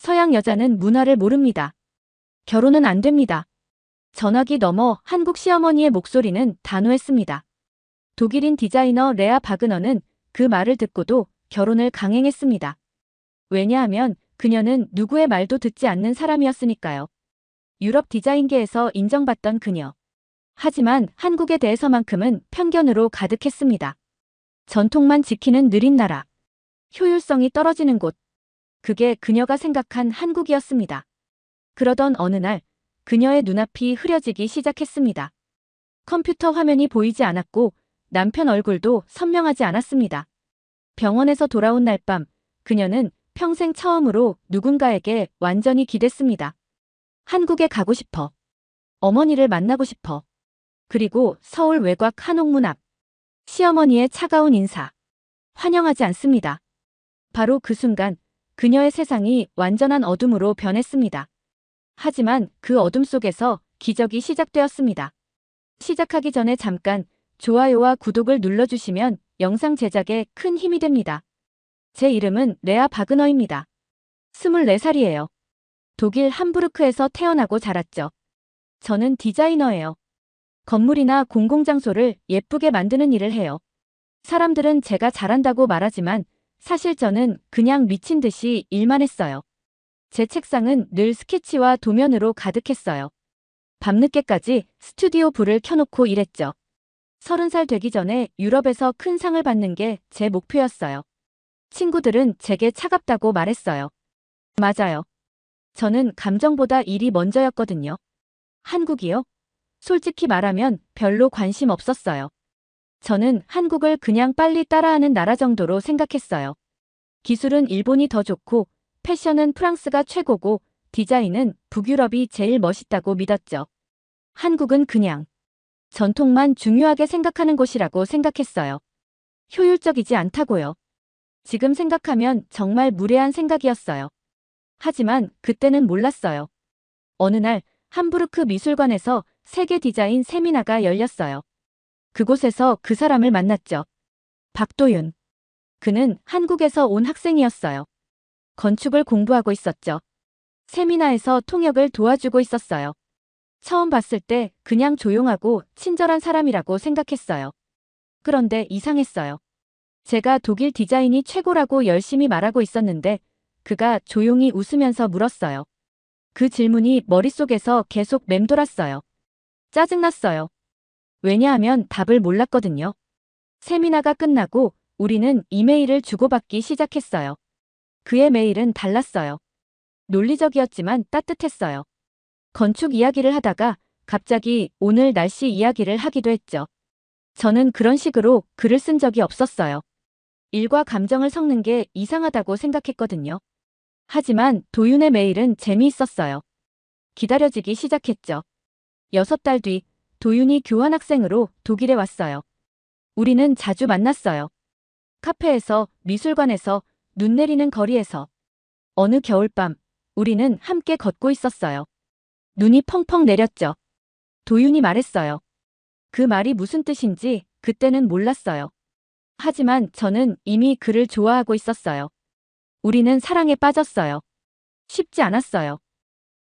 서양 여자는 문화를 모릅니다. 결혼은 안 됩니다. 전화기 너머 한국 시어머니의 목소리는 단호했습니다. 독일인 디자이너 레아 바그너는 그 말을 듣고도 결혼을 강행했습니다. 왜냐하면 그녀는 누구의 말도 듣지 않는 사람이었으니까요. 유럽 디자인계에서 인정받던 그녀. 하지만 한국에 대해서만큼은 편견으로 가득했습니다. 전통만 지키는 느린 나라. 효율성이 떨어지는 곳. 그게 그녀가 생각한 한국이었습니다. 그러던 어느 날 그녀의 눈앞이 흐려지기 시작했습니다. 컴퓨터 화면이 보이지 않았고 남편 얼굴도 선명하지 않았습니다. 병원에서 돌아온 날 밤 그녀는 평생 처음으로 누군가에게 완전히 기댔습니다. 한국에 가고 싶어. 어머니를 만나고 싶어. 그리고 서울 외곽 한옥문 앞. 시어머니의 차가운 인사. 환영하지 않습니다. 바로 그 순간 그녀의 세상이 완전한 어둠으로 변했습니다. 하지만 그 어둠 속에서 기적이 시작되었습니다. 시작하기 전에 잠깐 좋아요와 구독을 눌러주시면 영상 제작에 큰 힘이 됩니다. 제 이름은 레아 바그너입니다. 24살이에요. 독일 함부르크에서 태어나고 자랐죠. 저는 디자이너예요. 건물이나 공공장소를 예쁘게 만드는 일을 해요. 사람들은 제가 잘한다고 말하지만 사실 저는 그냥 미친 듯이 일만 했어요. 제 책상은 늘 스케치와 도면으로 가득했어요. 밤늦게까지 스튜디오 불을 켜놓고 일했죠. 30살 되기 전에 유럽에서 큰 상을 받는 게 제 목표였어요. 친구들은 제게 차갑다고 말했어요. 맞아요. 저는 감정보다 일이 먼저였거든요. 한국이요? 솔직히 말하면 별로 관심 없었어요. 저는 한국을 그냥 빨리 따라하는 나라 정도로 생각했어요. 기술은 일본이 더 좋고 패션은 프랑스가 최고고 디자인은 북유럽이 제일 멋있다고 믿었죠. 한국은 그냥 전통만 중요하게 생각하는 곳이라고 생각했어요. 효율적이지 않다고요. 지금 생각하면 정말 무례한 생각이었어요. 하지만 그때는 몰랐어요. 어느 날 함부르크 미술관에서 세계 디자인 세미나가 열렸어요. 그곳에서 그 사람을 만났죠. 박도윤. 그는 한국에서 온 학생이었어요. 건축을 공부하고 있었죠. 세미나에서 통역을 도와주고 있었어요. 처음 봤을 때 그냥 조용하고 친절한 사람이라고 생각했어요. 그런데 이상했어요. 제가 독일 디자인이 최고라고 열심히 말하고 있었는데 그가 조용히 웃으면서 물었어요. 그 질문이 머릿속에서 계속 맴돌았어요. 짜증났어요. 왜냐하면 답을 몰랐거든요. 세미나가 끝나고 우리는 이메일을 주고받기 시작했어요. 그의 메일은 달랐어요. 논리적이었지만 따뜻했어요. 건축 이야기를 하다가 갑자기 오늘 날씨 이야기를 하기도 했죠. 저는 그런 식으로 글을 쓴 적이 없었어요. 일과 감정을 섞는 게 이상하다고 생각했거든요. 하지만 도윤의 메일은 재미있었어요. 기다려지기 시작했죠. 6달 뒤 도윤이 교환학생으로 독일에 왔어요. 우리는 자주 만났어요. 카페에서, 미술관에서, 눈 내리는 거리에서. 어느 겨울밤 우리는 함께 걷고 있었어요. 눈이 펑펑 내렸죠. 도윤이 말했어요. 그 말이 무슨 뜻인지 그때는 몰랐어요. 하지만 저는 이미 그를 좋아하고 있었어요. 우리는 사랑에 빠졌어요. 쉽지 않았어요.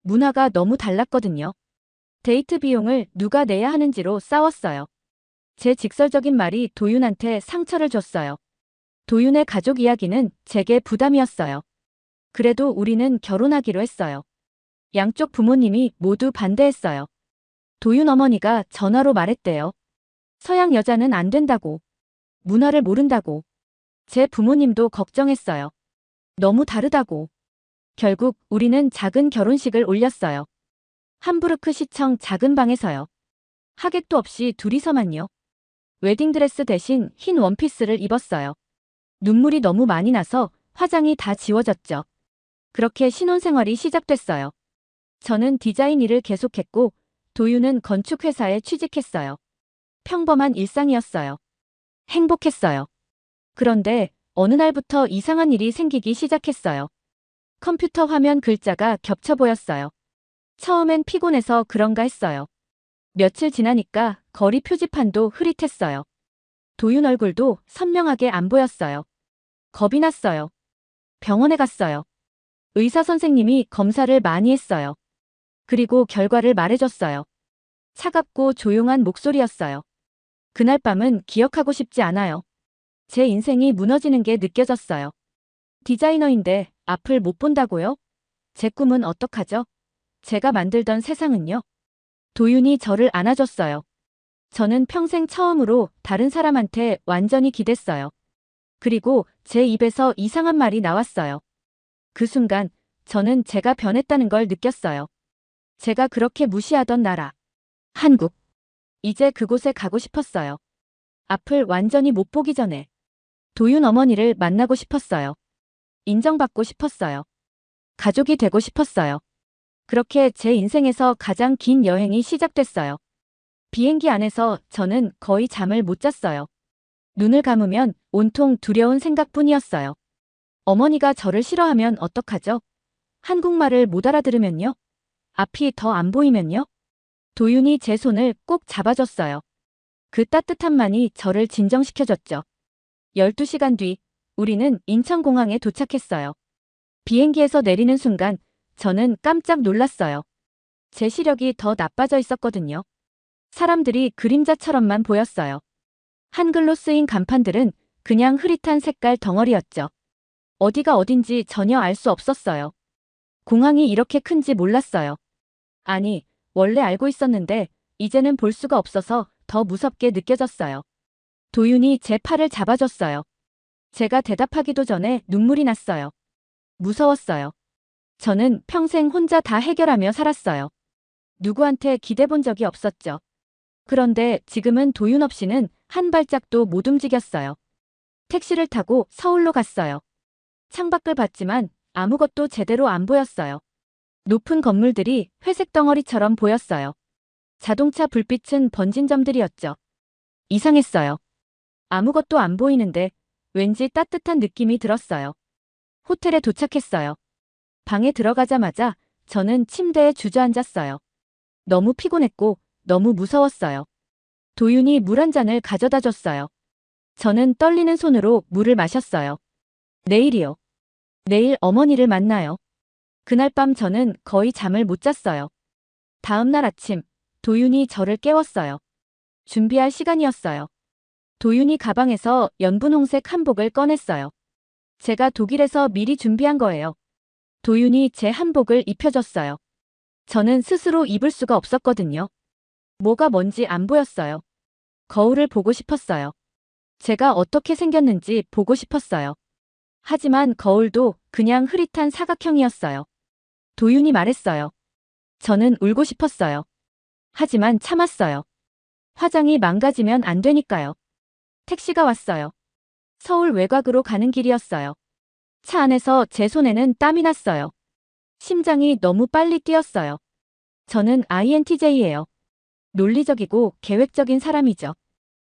문화가 너무 달랐거든요. 데이트 비용을 누가 내야 하는지로 싸웠어요. 제 직설적인 말이 도윤한테 상처를 줬어요. 도윤의 가족 이야기는 제게 부담이었어요. 그래도 우리는 결혼하기로 했어요. 양쪽 부모님이 모두 반대했어요. 도윤 어머니가 전화로 말했대요. 서양 여자는 안 된다고. 문화를 모른다고. 제 부모님도 걱정했어요. 너무 다르다고. 결국 우리는 작은 결혼식을 올렸어요. 함부르크 시청 작은 방에서요. 하객도 없이 둘이서만요. 웨딩드레스 대신 흰 원피스를 입었어요. 눈물이 너무 많이 나서 화장이 다 지워졌죠. 그렇게 신혼생활이 시작됐어요. 저는 디자인 일을 계속했고 도윤은 건축회사에 취직했어요. 평범한 일상이었어요. 행복했어요. 그런데 어느 날부터 이상한 일이 생기기 시작했어요. 컴퓨터 화면 글자가 겹쳐 보였어요. 처음엔 피곤해서 그런가 했어요. 며칠 지나니까 거리 표지판도 흐릿했어요. 도윤 얼굴도 선명하게 안 보였어요. 겁이 났어요. 병원에 갔어요. 의사 선생님이 검사를 많이 했어요. 그리고 결과를 말해줬어요. 차갑고 조용한 목소리였어요. 그날 밤은 기억하고 싶지 않아요. 제 인생이 무너지는 게 느껴졌어요. 디자이너인데 앞을 못 본다고요? 제 꿈은 어떡하죠? 제가 만들던 세상은요? 도윤이 저를 안아줬어요. 저는 평생 처음으로 다른 사람한테 완전히 기댔어요. 그리고 제 입에서 이상한 말이 나왔어요. 그 순간 저는 제가 변했다는 걸 느꼈어요. 제가 그렇게 무시하던 나라. 한국. 이제 그곳에 가고 싶었어요. 앞을 완전히 못 보기 전에. 도윤 어머니를 만나고 싶었어요. 인정받고 싶었어요. 가족이 되고 싶었어요. 그렇게 제 인생에서 가장 긴 여행이 시작됐어요. 비행기 안에서 저는 거의 잠을 못 잤어요. 눈을 감으면 온통 두려운 생각뿐이었어요. 어머니가 저를 싫어하면 어떡하죠? 한국말을 못 알아들으면요? 앞이 더 안 보이면요? 도윤이 제 손을 꼭 잡아줬어요. 그 따뜻함만이 저를 진정시켜줬죠. 12시간 뒤, 우리는 인천공항에 도착했어요. 비행기에서 내리는 순간 저는 깜짝 놀랐어요. 제 시력이 더 나빠져 있었거든요. 사람들이 그림자처럼만 보였어요. 한글로 쓰인 간판들은 그냥 흐릿한 색깔 덩어리였죠. 어디가 어딘지 전혀 알 수 없었어요. 공항이 이렇게 큰지 몰랐어요. 아니, 원래 알고 있었는데 이제는 볼 수가 없어서 더 무섭게 느껴졌어요. 도윤이 제 팔을 잡아줬어요. 제가 대답하기도 전에 눈물이 났어요. 무서웠어요. 저는 평생 혼자 다 해결하며 살았어요. 누구한테 기대본 적이 없었죠. 그런데 지금은 도윤 없이는 한 발짝도 못 움직였어요. 택시를 타고 서울로 갔어요. 창밖을 봤지만 아무것도 제대로 안 보였어요. 높은 건물들이 회색 덩어리처럼 보였어요. 자동차 불빛은 번진 점들이었죠. 이상했어요. 아무것도 안 보이는데 왠지 따뜻한 느낌이 들었어요. 호텔에 도착했어요. 방에 들어가자마자 저는 침대에 주저앉았어요. 너무 피곤했고 너무 무서웠어요. 도윤이 물 한 잔을 가져다 줬어요. 저는 떨리는 손으로 물을 마셨어요. 내일이요. 내일 어머니를 만나요. 그날 밤 저는 거의 잠을 못 잤어요. 다음 날 아침, 도윤이 저를 깨웠어요. 준비할 시간이었어요. 도윤이 가방에서 연분홍색 한복을 꺼냈어요. 제가 독일에서 미리 준비한 거예요. 도윤이 제 한복을 입혀줬어요. 저는 스스로 입을 수가 없었거든요. 뭐가 뭔지 안 보였어요. 거울을 보고 싶었어요. 제가 어떻게 생겼는지 보고 싶었어요. 하지만 거울도 그냥 흐릿한 사각형이었어요. 도윤이 말했어요. 저는 울고 싶었어요. 하지만 참았어요. 화장이 망가지면 안 되니까요. 택시가 왔어요. 서울 외곽으로 가는 길이었어요. 차 안에서 제 손에는 땀이 났어요. 심장이 너무 빨리 뛰었어요. 저는 INTJ예요. 논리적이고 계획적인 사람이죠.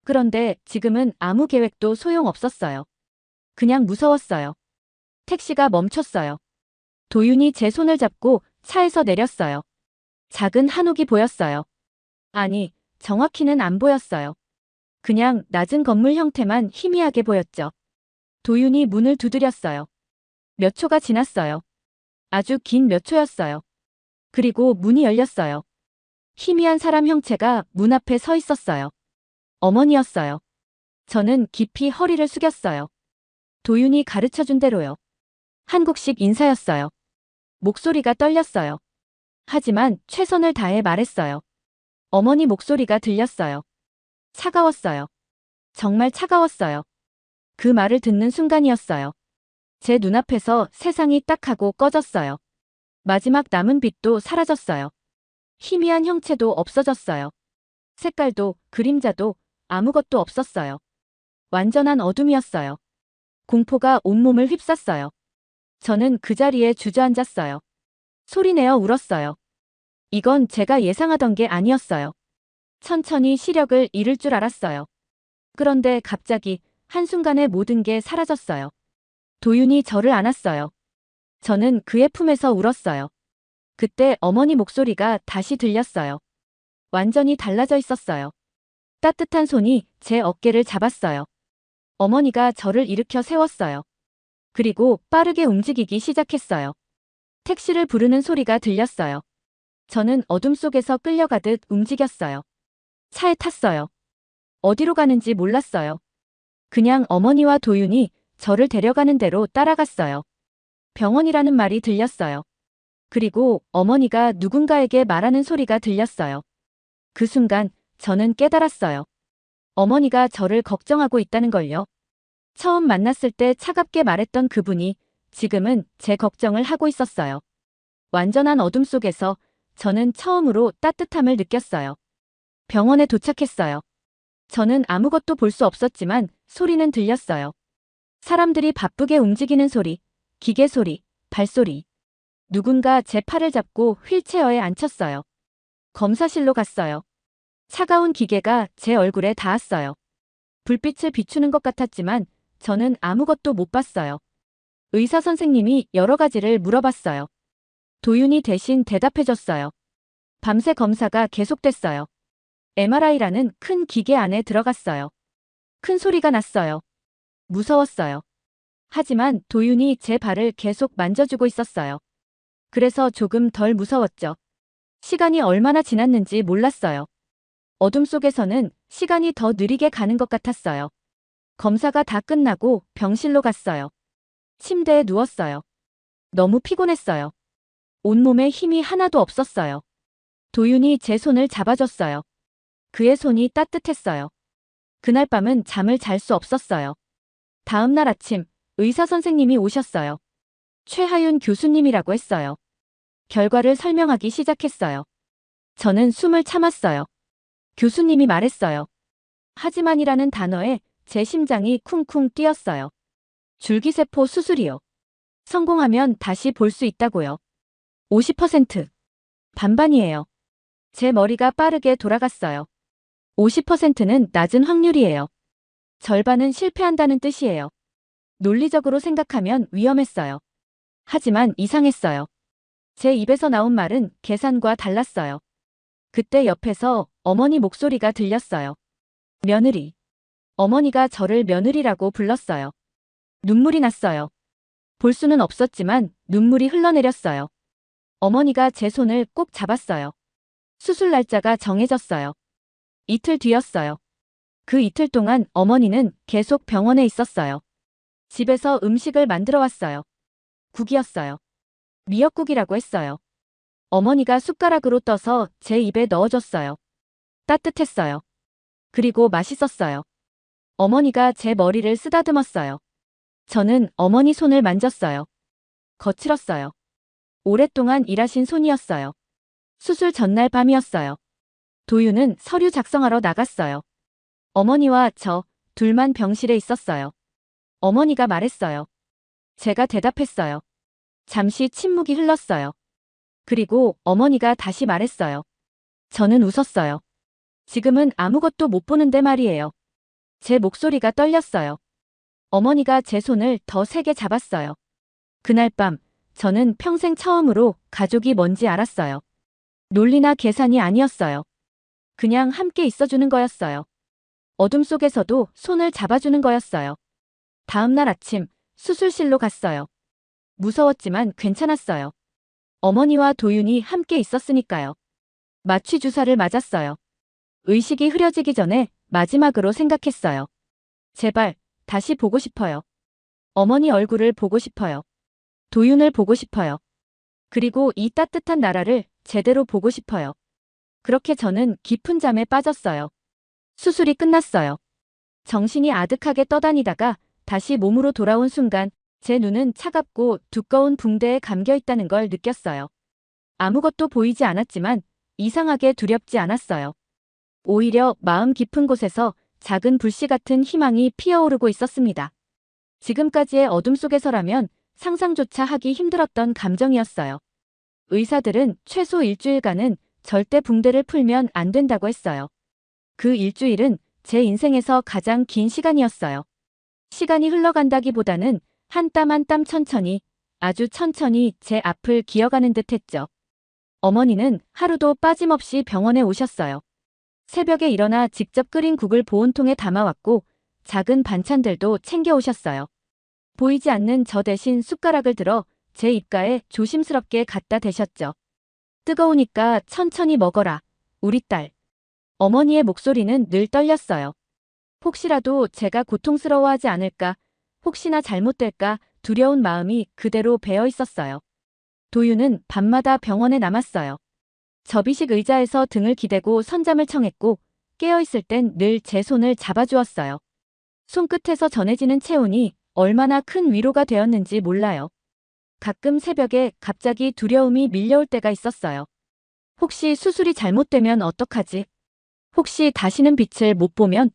그런데 지금은 아무 계획도 소용없었어요. 그냥 무서웠어요. 택시가 멈췄어요. 도윤이 제 손을 잡고 차에서 내렸어요. 작은 한옥이 보였어요. 아니, 정확히는 안 보였어요. 그냥 낮은 건물 형태만 희미하게 보였죠. 도윤이 문을 두드렸어요. 몇 초가 지났어요. 아주 긴 몇 초였어요. 그리고 문이 열렸어요. 희미한 사람 형체가 문 앞에 서 있었어요. 어머니였어요. 저는 깊이 허리를 숙였어요. 도윤이 가르쳐준 대로요. 한국식 인사였어요. 목소리가 떨렸어요. 하지만 최선을 다해 말했어요. 어머니 목소리가 들렸어요. 차가웠어요. 정말 차가웠어요. 그 말을 듣는 순간이었어요. 제 눈앞에서 세상이 딱 하고 꺼졌어요. 마지막 남은 빛도 사라졌어요. 희미한 형체도 없어졌어요. 색깔도 그림자도 아무것도 없었어요. 완전한 어둠이었어요. 공포가 온몸을 휩쌌어요. 저는 그 자리에 주저앉았어요. 소리내어 울었어요. 이건 제가 예상하던 게 아니었어요. 천천히 시력을 잃을 줄 알았어요. 그런데 갑자기 한순간에 모든 게 사라졌어요. 도윤이 저를 안았어요. 저는 그의 품에서 울었어요. 그때 어머니 목소리가 다시 들렸어요. 완전히 달라져 있었어요. 따뜻한 손이 제 어깨를 잡았어요. 어머니가 저를 일으켜 세웠어요. 그리고 빠르게 움직이기 시작했어요. 택시를 부르는 소리가 들렸어요. 저는 어둠 속에서 끌려가듯 움직였어요. 차에 탔어요. 어디로 가는지 몰랐어요. 그냥 어머니와 도윤이 저를 데려가는 대로 따라갔어요. 병원이라는 말이 들렸어요. 그리고 어머니가 누군가에게 말하는 소리가 들렸어요. 그 순간 저는 깨달았어요. 어머니가 저를 걱정하고 있다는 걸요. 처음 만났을 때 차갑게 말했던 그분이 지금은 제 걱정을 하고 있었어요. 완전한 어둠 속에서 저는 처음으로 따뜻함을 느꼈어요. 병원에 도착했어요. 저는 아무것도 볼 수 없었지만 소리는 들렸어요. 사람들이 바쁘게 움직이는 소리, 기계 소리, 발소리. 누군가 제 팔을 잡고 휠체어에 앉혔어요. 검사실로 갔어요. 차가운 기계가 제 얼굴에 닿았어요. 불빛을 비추는 것 같았지만 저는 아무것도 못 봤어요. 의사 선생님이 여러 가지를 물어봤어요. 도윤이 대신 대답해줬어요. 밤새 검사가 계속됐어요. MRI라는 큰 기계 안에 들어갔어요. 큰 소리가 났어요. 무서웠어요. 하지만 도윤이 제 발을 계속 만져주고 있었어요. 그래서 조금 덜 무서웠죠. 시간이 얼마나 지났는지 몰랐어요. 어둠 속에서는 시간이 더 느리게 가는 것 같았어요. 검사가 다 끝나고 병실로 갔어요. 침대에 누웠어요. 너무 피곤했어요. 온몸에 힘이 하나도 없었어요. 도윤이 제 손을 잡아줬어요. 그의 손이 따뜻했어요. 그날 밤은 잠을 잘 수 없었어요. 다음 날 아침 의사 선생님이 오셨어요. 최하윤 교수님이라고 했어요. 결과를 설명하기 시작했어요. 저는 숨을 참았어요. 교수님이 말했어요. 하지만이라는 단어에 제 심장이 쿵쿵 뛰었어요. 줄기세포 수술이요. 성공하면 다시 볼 수 있다고요. 50%. 반반이에요. 제 머리가 빠르게 돌아갔어요. 50%는 낮은 확률이에요. 절반은 실패한다는 뜻이에요. 논리적으로 생각하면 위험했어요. 하지만 이상했어요. 제 입에서 나온 말은 계산과 달랐어요. 그때 옆에서 어머니 목소리가 들렸어요. 며느리. 어머니가 저를 며느리라고 불렀어요. 눈물이 났어요. 볼 수는 없었지만 눈물이 흘러내렸어요. 어머니가 제 손을 꼭 잡았어요. 수술 날짜가 정해졌어요. 이틀 뒤였어요. 그 이틀 동안 어머니는 계속 병원에 있었어요. 집에서 음식을 만들어 왔어요. 국이었어요. 미역국이라고 했어요. 어머니가 숟가락으로 떠서 제 입에 넣어줬어요. 따뜻했어요. 그리고 맛있었어요. 어머니가 제 머리를 쓰다듬었어요. 저는 어머니 손을 만졌어요. 거칠었어요. 오랫동안 일하신 손이었어요. 수술 전날 밤이었어요. 도윤은 서류 작성하러 나갔어요. 어머니와 저 둘만 병실에 있었어요. 어머니가 말했어요. 제가 대답했어요. 잠시 침묵이 흘렀어요. 그리고 어머니가 다시 말했어요. 저는 웃었어요. 지금은 아무것도 못 보는데 말이에요. 제 목소리가 떨렸어요. 어머니가 제 손을 더 세게 잡았어요. 그날 밤 저는 평생 처음으로 가족이 뭔지 알았어요. 논리나 계산이 아니었어요. 그냥 함께 있어주는 거였어요. 어둠 속에서도 손을 잡아주는 거였어요. 다음 날 아침 수술실로 갔어요. 무서웠지만 괜찮았어요. 어머니와 도윤이 함께 있었으니까요. 마취 주사를 맞았어요. 의식이 흐려지기 전에 마지막으로 생각했어요. 제발 다시 보고 싶어요. 어머니 얼굴을 보고 싶어요. 도윤을 보고 싶어요. 그리고 이 따뜻한 나라를 제대로 보고 싶어요. 그렇게 저는 깊은 잠에 빠졌어요. 수술이 끝났어요. 정신이 아득하게 떠다니다가 다시 몸으로 돌아온 순간 제 눈은 차갑고 두꺼운 붕대에 감겨 있다는 걸 느꼈어요. 아무것도 보이지 않았지만 이상하게 두렵지 않았어요. 오히려 마음 깊은 곳에서 작은 불씨 같은 희망이 피어오르고 있었습니다. 지금까지의 어둠 속에서라면 상상조차 하기 힘들었던 감정이었어요. 의사들은 최소 일주일간은 절대 붕대를 풀면 안 된다고 했어요. 그 일주일은 제 인생에서 가장 긴 시간이었어요. 시간이 흘러간다기보다는 한 땀 한 땀 천천히, 아주 천천히 제 앞을 기어가는 듯 했죠. 어머니는 하루도 빠짐없이 병원에 오셨어요. 새벽에 일어나 직접 끓인 국을 보온통에 담아왔고 작은 반찬들도 챙겨오셨어요. 보이지 않는 저 대신 숟가락을 들어 제 입가에 조심스럽게 갖다 대셨죠. 뜨거우니까 천천히 먹어라, 우리 딸. 어머니의 목소리는 늘 떨렸어요. 혹시라도 제가 고통스러워하지 않을까, 혹시나 잘못될까 두려운 마음이 그대로 배어 있었어요. 도윤은 밤마다 병원에 남았어요. 접이식 의자에서 등을 기대고 선잠을 청했고 깨어있을 땐 늘 제 손을 잡아주었어요. 손끝에서 전해지는 체온이 얼마나 큰 위로가 되었는지 몰라요. 가끔 새벽에 갑자기 두려움이 밀려올 때가 있었어요. 혹시 수술이 잘못되면 어떡하지? 혹시 다시는 빛을 못 보면?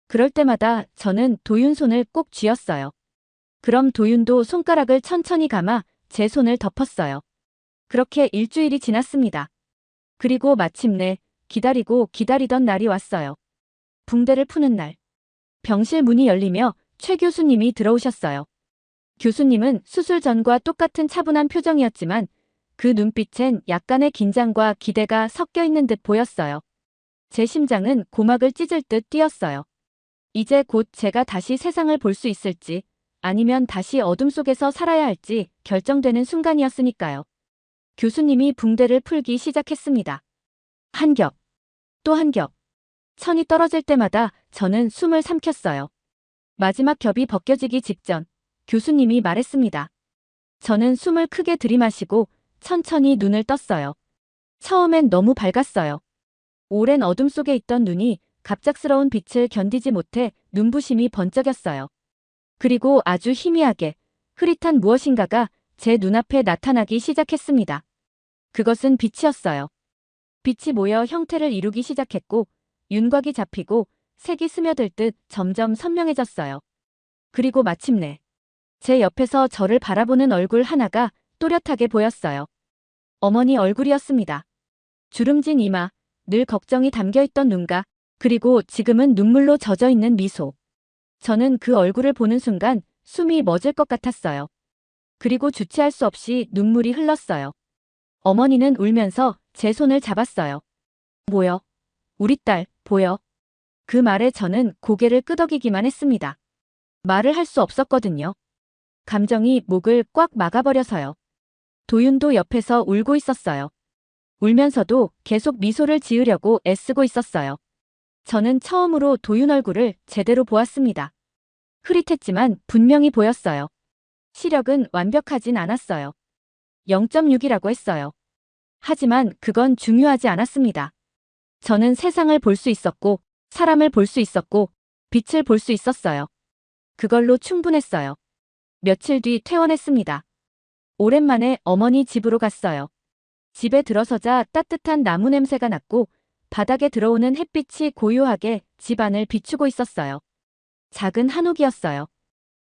그럴 때마다 저는 도윤 손을 꼭 쥐었어요. 그럼 도윤도 손가락을 천천히 감아 제 손을 덮었어요. 그렇게 일주일이 지났습니다. 그리고 마침내 기다리고 기다리던 날이 왔어요. 붕대를 푸는 날. 병실 문이 열리며 최 교수님이 들어오셨어요. 교수님은 수술 전과 똑같은 차분한 표정이었지만 그 눈빛엔 약간의 긴장과 기대가 섞여 있는 듯 보였어요. 제 심장은 고막을 찢을 듯 뛰었어요. 이제 곧 제가 다시 세상을 볼 수 있을지 아니면 다시 어둠 속에서 살아야 할지 결정되는 순간이었으니까요. 교수님이 붕대를 풀기 시작했습니다. 한 겹, 또 한 겹. 천이 떨어질 때마다 저는 숨을 삼켰어요. 마지막 겹이 벗겨지기 직전 교수님이 말했습니다. 저는 숨을 크게 들이마시고 천천히 눈을 떴어요. 처음엔 너무 밝았어요. 오랜 어둠 속에 있던 눈이 갑작스러운 빛을 견디지 못해 눈부심이 번쩍였어요. 그리고 아주 희미하게 흐릿한 무엇인가가 제 눈앞에 나타나기 시작했습니다. 그것은 빛이었어요. 빛이 모여 형태를 이루기 시작했고 윤곽이 잡히고 색이 스며들 듯 점점 선명해졌어요. 그리고 마침내 제 옆에서 저를 바라보는 얼굴 하나가 또렷하게 보였어요. 어머니 얼굴이었습니다. 주름진 이마, 늘 걱정이 담겨있던 눈가, 그리고 지금은 눈물로 젖어있는 미소. 저는 그 얼굴을 보는 순간 숨이 멎을 것 같았어요. 그리고 주체할 수 없이 눈물이 흘렀어요. 어머니는 울면서 제 손을 잡았어요. 보여. 우리 딸, 보여. 그 말에 저는 고개를 끄덕이기만 했습니다. 말을 할 수 없었거든요. 감정이 목을 꽉 막아버려서요. 도윤도 옆에서 울고 있었어요. 울면서도 계속 미소를 지으려고 애쓰고 있었어요. 저는 처음으로 도윤 얼굴을 제대로 보았습니다. 흐릿했지만 분명히 보였어요. 시력은 완벽하진 않았어요. 0.6이라고 했어요. 하지만 그건 중요하지 않았습니다. 저는 세상을 볼 수 있었고, 사람을 볼 수 있었고, 빛을 볼 수 있었어요. 그걸로 충분했어요. 며칠 뒤 퇴원했습니다. 오랜만에 어머니 집으로 갔어요. 집에 들어서자 따뜻한 나무 냄새가 났고 바닥에 들어오는 햇빛이 고요하게 집안을 비추고 있었어요. 작은 한옥이었어요.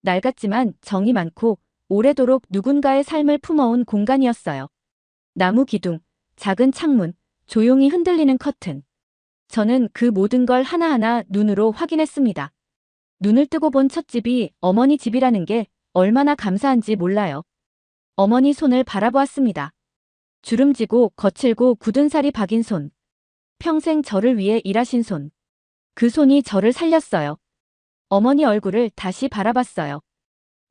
낡았지만 정이 많고 오래도록 누군가의 삶을 품어온 공간이었어요. 나무 기둥, 작은 창문, 조용히 흔들리는 커튼. 저는 그 모든 걸 하나하나 눈으로 확인했습니다. 눈을 뜨고 본 첫 집이 어머니 집이라는 게 얼마나 감사한지 몰라요. 어머니 손을 바라보았습니다. 주름지고 거칠고 굳은 살이 박인 손. 평생 저를 위해 일하신 손. 그 손이 저를 살렸어요. 어머니 얼굴을 다시 바라봤어요.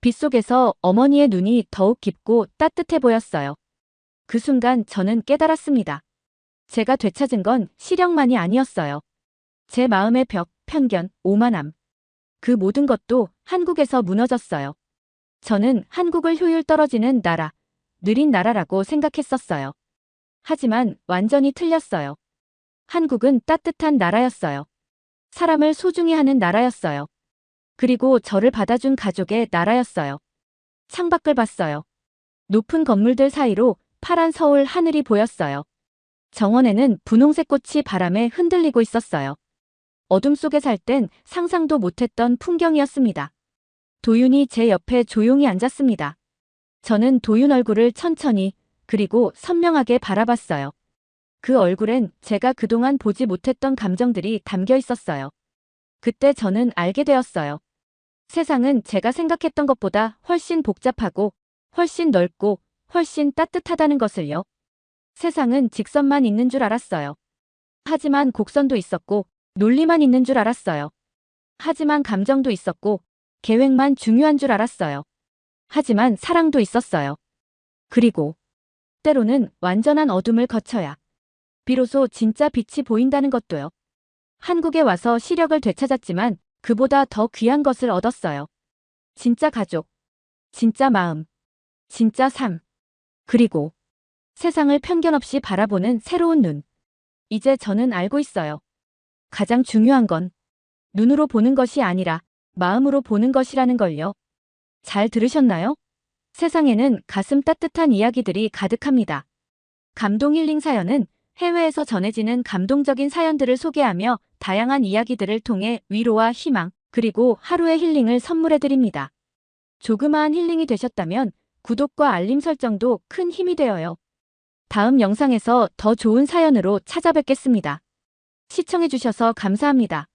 빛 속에서 어머니의 눈이 더욱 깊고 따뜻해 보였어요. 그 순간 저는 깨달았습니다. 제가 되찾은 건 시력만이 아니었어요. 제 마음의 벽, 편견, 오만함. 그 모든 것도 한국에서 무너졌어요. 저는 한국을 효율 떨어지는 나라, 느린 나라라고 생각했었어요. 하지만 완전히 틀렸어요. 한국은 따뜻한 나라였어요. 사람을 소중히 하는 나라였어요. 그리고 저를 받아준 가족의 나라였어요. 창밖을 봤어요. 높은 건물들 사이로 파란 서울 하늘이 보였어요. 정원에는 분홍색 꽃이 바람에 흔들리고 있었어요. 어둠 속에 살 땐 상상도 못했던 풍경이었습니다. 도윤이 제 옆에 조용히 앉았습니다. 저는 도윤 얼굴을 천천히 그리고 선명하게 바라봤어요. 그 얼굴엔 제가 그동안 보지 못했던 감정들이 담겨 있었어요. 그때 저는 알게 되었어요. 세상은 제가 생각했던 것보다 훨씬 복잡하고 훨씬 넓고 훨씬 따뜻하다는 것을요. 세상은 직선만 있는 줄 알았어요. 하지만 곡선도 있었고 논리만 있는 줄 알았어요. 하지만 감정도 있었고 계획만 중요한 줄 알았어요. 하지만 사랑도 있었어요. 그리고 때로는 완전한 어둠을 거쳐야 비로소 진짜 빛이 보인다는 것도요. 한국에 와서 시력을 되찾았지만 그보다 더 귀한 것을 얻었어요. 진짜 가족, 진짜 마음, 진짜 삶, 그리고 세상을 편견 없이 바라보는 새로운 눈. 이제 저는 알고 있어요. 가장 중요한 건 눈으로 보는 것이 아니라 마음으로 보는 것이라는 걸요. 잘 들으셨나요? 세상에는 가슴 따뜻한 이야기들이 가득합니다. 감동 힐링 사연은 해외에서 전해지는 감동적인 사연들을 소개하며 다양한 이야기들을 통해 위로와 희망, 그리고 하루의 힐링을 선물해드립니다. 조그마한 힐링이 되셨다면 구독과 알림 설정도 큰 힘이 되어요. 다음 영상에서 더 좋은 사연으로 찾아뵙겠습니다. 시청해주셔서 감사합니다.